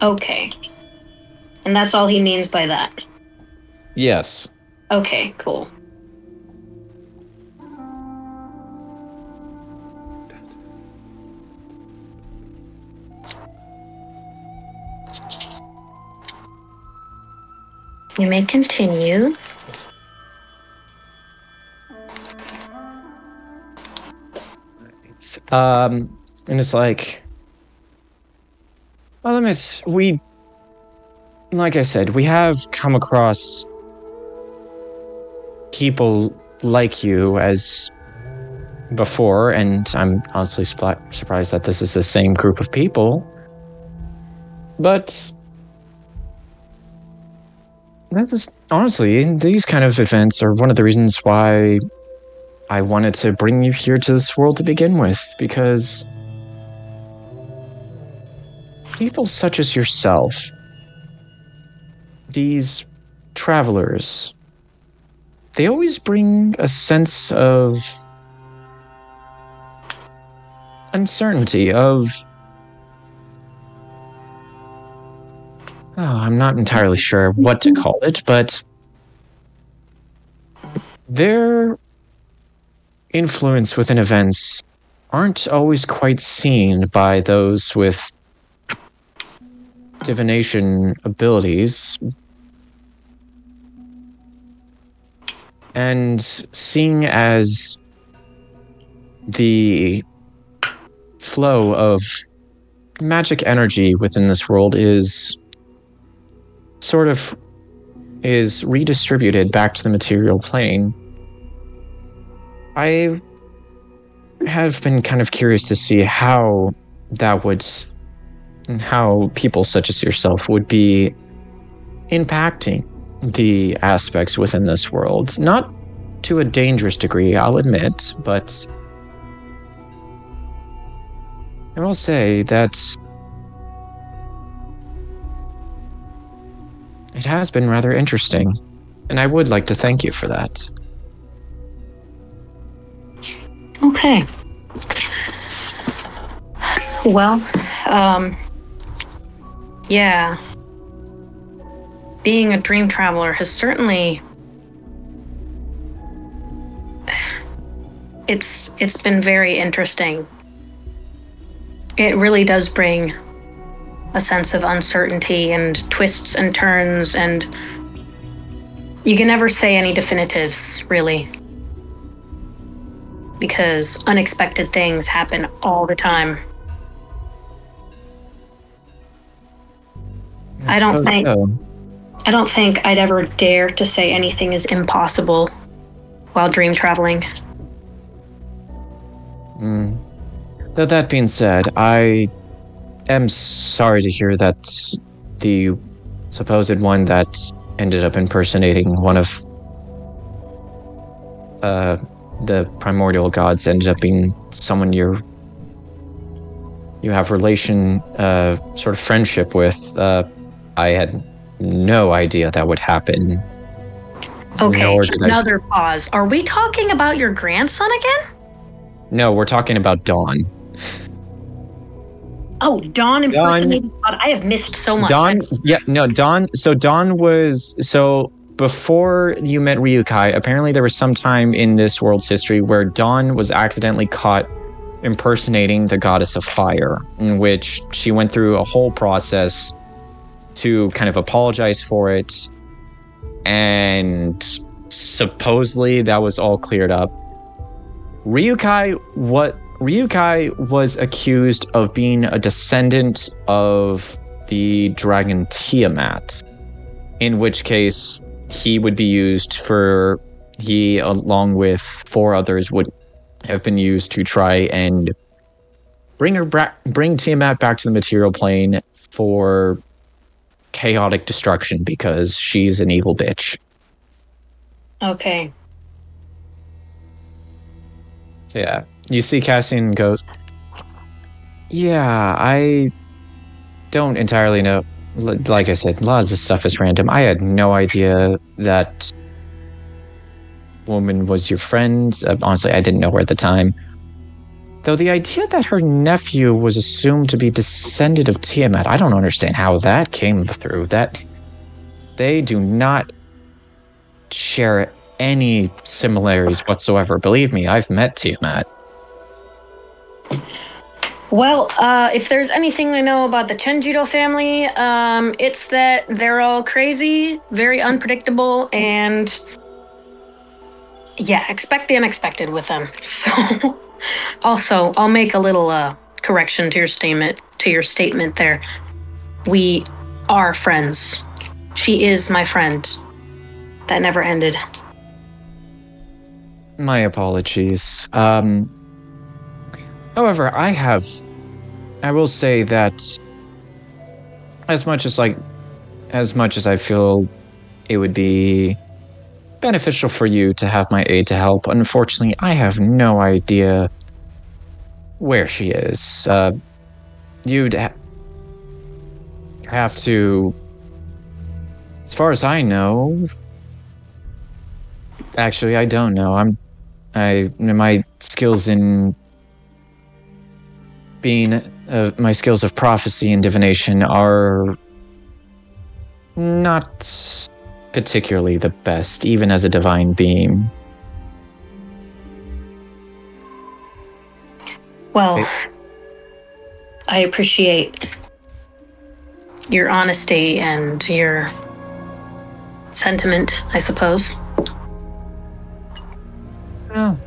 Okay. And that's all he means by that? Yes. Okay, cool. You may continue. And it's like, well, like I said, we have come across people like you as before, and I'm honestly surprised that this is the same group of people. But honestly, these kind of events are one of the reasons why I wanted to bring you here to this world to begin with, because people such as yourself, these travelers, they always bring a sense of uncertainty, I'm not entirely sure what to call it, but their influence within events aren't always quite seen by those with divination abilities. And seeing as the flow of magic energy within this world is redistributed back to the material plane, I have been kind of curious to see how people such as yourself would be impacting the aspects within this world. Not to a dangerous degree, I'll admit, but I will say that it has been rather interesting, and I would like to thank you for that. Okay. Well, yeah. Being a dream traveler has certainly... It's been very interesting. It really does bring a sense of uncertainty and twists and turns, and you can never say any definitives, really. Because unexpected things happen all the time. I don't think I'd ever dare to say anything is impossible while dream traveling. Though that being said, I am sorry to hear that the supposed one that ended up impersonating one of the primordial gods ended up being someone you have sort of friendship with. I had no idea that would happen. Okay, another pause. Are we talking about your grandson again? No, we're talking about Dawn. Oh, Dawn impersonated God. I have missed so much. Dawn was... So before you met Ryukai, apparently there was some time in this world's history where Dawn was accidentally caught impersonating the goddess of fire, in which she went through a whole process to kind of apologize for it, and supposedly that was all cleared up. Ryukai was accused of being a descendant of the dragon Tiamat, in which case he would be used he, along with 4 others, would have been used to try and bring Tiamat back to the material plane for chaotic destruction, because she's an evil bitch. Okay. So yeah, you see Cassian goes, yeah, I don't entirely know. Like I said, a lot of this stuff is random. I had no idea that woman was your friend. Honestly, I didn't know her at the time. Though the idea that her nephew was assumed to be descendant of Tiamat, I don't understand how that came through. That they do not share any similarities whatsoever. Believe me, I've met Tiamat. Well, if there's anything I know about the Chenjiro family, it's that they're all crazy, very unpredictable, and yeah, expect the unexpected with them. So, also, I'll make a little correction to your statement there. We are friends. She is my friend. That never ended. My apologies. However, I will say that as much as I feel it would be beneficial for you to have my aid to help. Unfortunately, I have no idea where she is. You'd have to... As far as I know... Actually, I don't know. My skills in being... my skills of prophecy and divination are not particularly the best, even as a divine being. Well, I appreciate your honesty and your sentiment, I suppose. Well,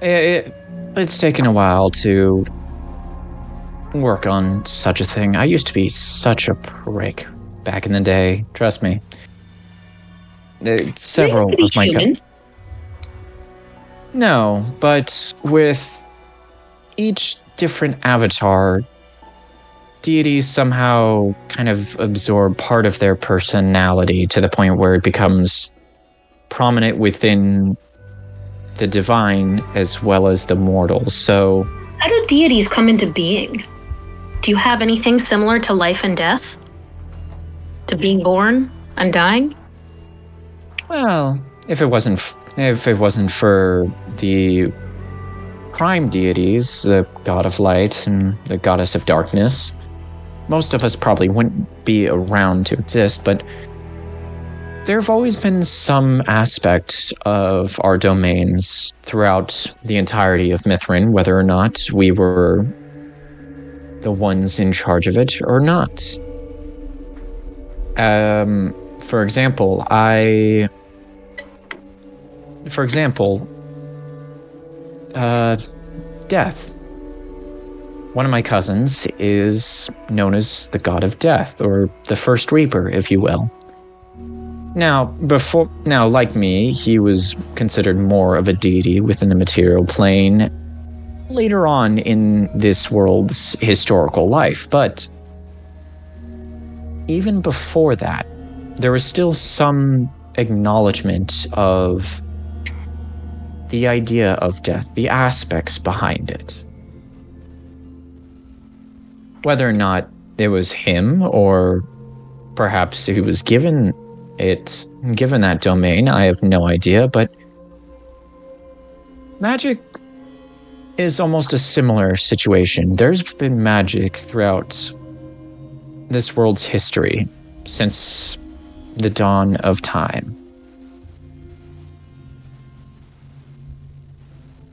it's taken a while to work on such a thing. I used to be such a prick back in the day. Trust me. Several of my No, but with each different avatar, deities somehow kind of absorb part of their personality to the point where it becomes prominent within the divine as well as the mortal. So, how do deities come into being? Do you have anything similar to life and death? To being born and dying? Well, if it wasn't for the prime deities, the god of light and the goddess of darkness, most of us probably wouldn't be around to exist, but there have always been some aspects of our domains throughout the entirety of Mithrin, whether or not we were the ones in charge of it or not. For example, death. One of my cousins is known as the god of death, or the first reaper, if you will. Now, like me, he was considered more of a deity within the material plane later on in this world's historical life, but even before that, there was still some acknowledgement of the idea of death, the aspects behind it. Whether or not it was him, or perhaps he was given that domain, I have no idea, but magic is almost a similar situation. There's been magic throughout this world's history since the dawn of time.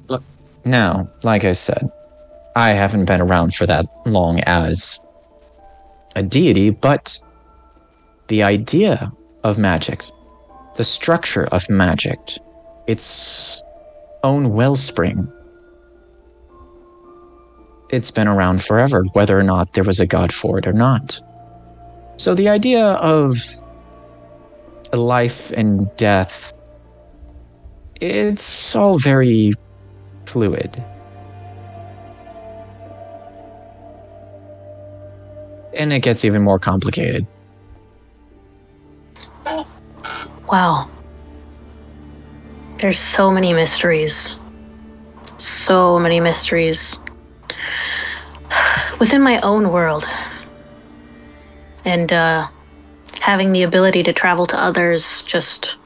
Look, now, like I said, I haven't been around for that long as a deity, but the idea of magic, the structure of magic, its own wellspring, it's been around forever, whether or not there was a god for it or not. So the idea of life and death, it's all very fluid. And it gets even more complicated. Wow. There's so many mysteries. So many mysteries. Within my own world. And having the ability to travel to others just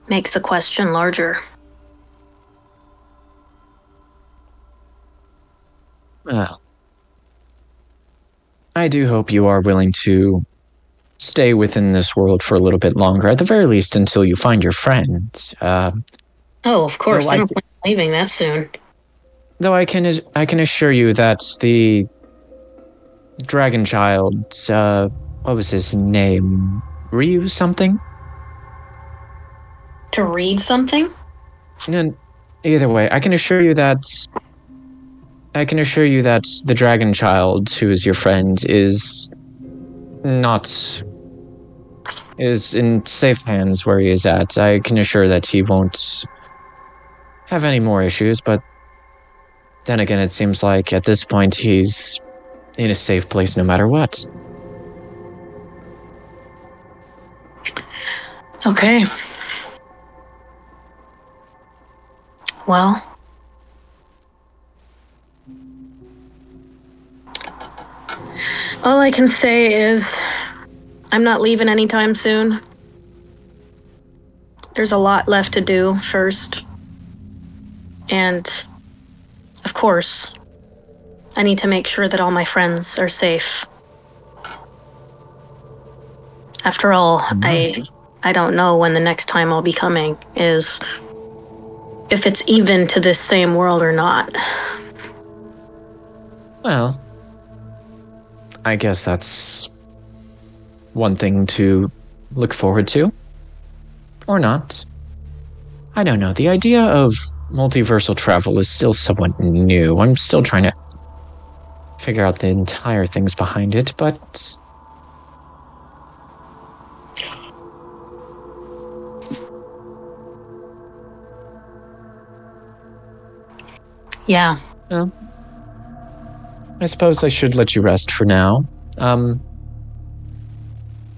makes the question larger. Well, I do hope you are willing to stay within this world for a little bit longer, at the very least until you find your friends. Oh, of course. I don't plan on leaving that soon. Though I can assure you that the dragon child, what was his name? Ryu something? To read something? No, either way, I can assure you that the dragon child, who is your friend, is in safe hands where he is at. I can assure that he won't have any more issues, but then again, it seems like at this point he's in a safe place no matter what. Okay. Well, all I can say is I'm not leaving anytime soon. There's a lot left to do first. And, of course, I need to make sure that all my friends are safe. After all, I don't know when the next time I'll be coming is, if it's even to this same world or not. Well, I guess that's one thing to look forward to. Or not. I don't know. The idea of multiversal travel is still somewhat new. I'm still trying to figure out the entire things behind it, but... Yeah. Well, I suppose I should let you rest for now.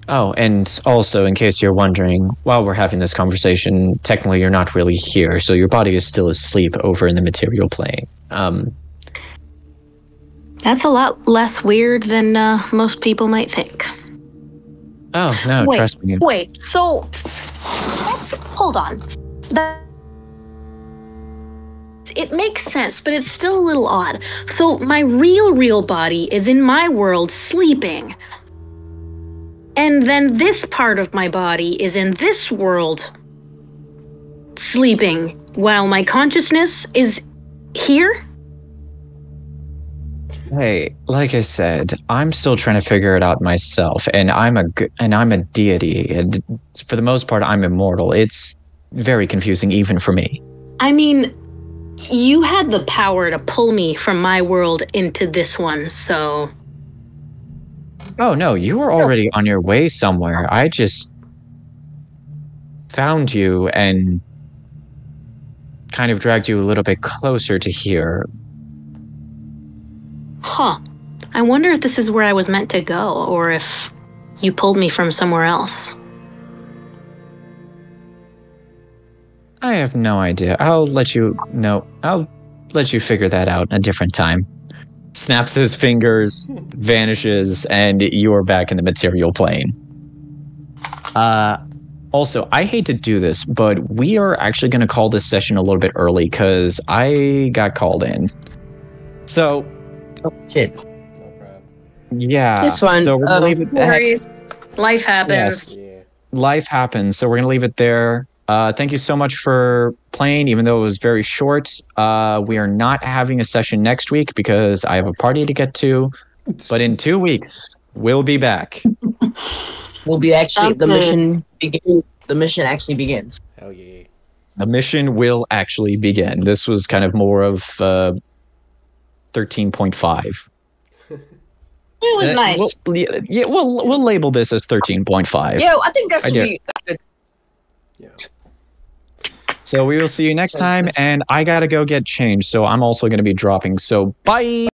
Oh, and also, in case you're wondering, while we're having this conversation, technically you're not really here, so your body is still asleep over in the material plane. That's a lot less weird than most people might think. Oh, no, trust me. Wait, so hold on. It makes sense, but it's still a little odd. So my real body is in my world sleeping. And then this part of my body is in this world sleeping while my consciousness is here? Hey, like I said, I'm still trying to figure it out myself, and I'm a deity, and for the most part, I'm immortal. It's very confusing even for me. I mean, you had the power to pull me from my world into this one, so... Oh, no, you were already on your way somewhere. I just found you and kind of dragged you a little bit closer to here. Huh. I wonder if this is where I was meant to go, or if you pulled me from somewhere else. I have no idea. I'll let you figure that out a different time. Snaps his fingers, vanishes, and you are back in the material plane. Also, I hate to do this, but we are actually going to call this session a little bit early because I got called in. So, Shit. yeah. It's fine. So we're going to leave it there. Life happens. Yes. Yeah. Life happens, so we're going to leave it there. Thank you so much for playing, even though it was very short. We are not having a session next week because I have a party to get to. But in 2 weeks, we'll be back. We'll be actually the mission begins. The mission actually begins. Hell yeah. The mission will actually begin. This was kind of more of 13.5. It was nice. We'll label this as 13.5. Yeah, I think that should be. Yeah. So we will see you next time, and I gotta go get changed, so I'm also gonna be dropping. So bye!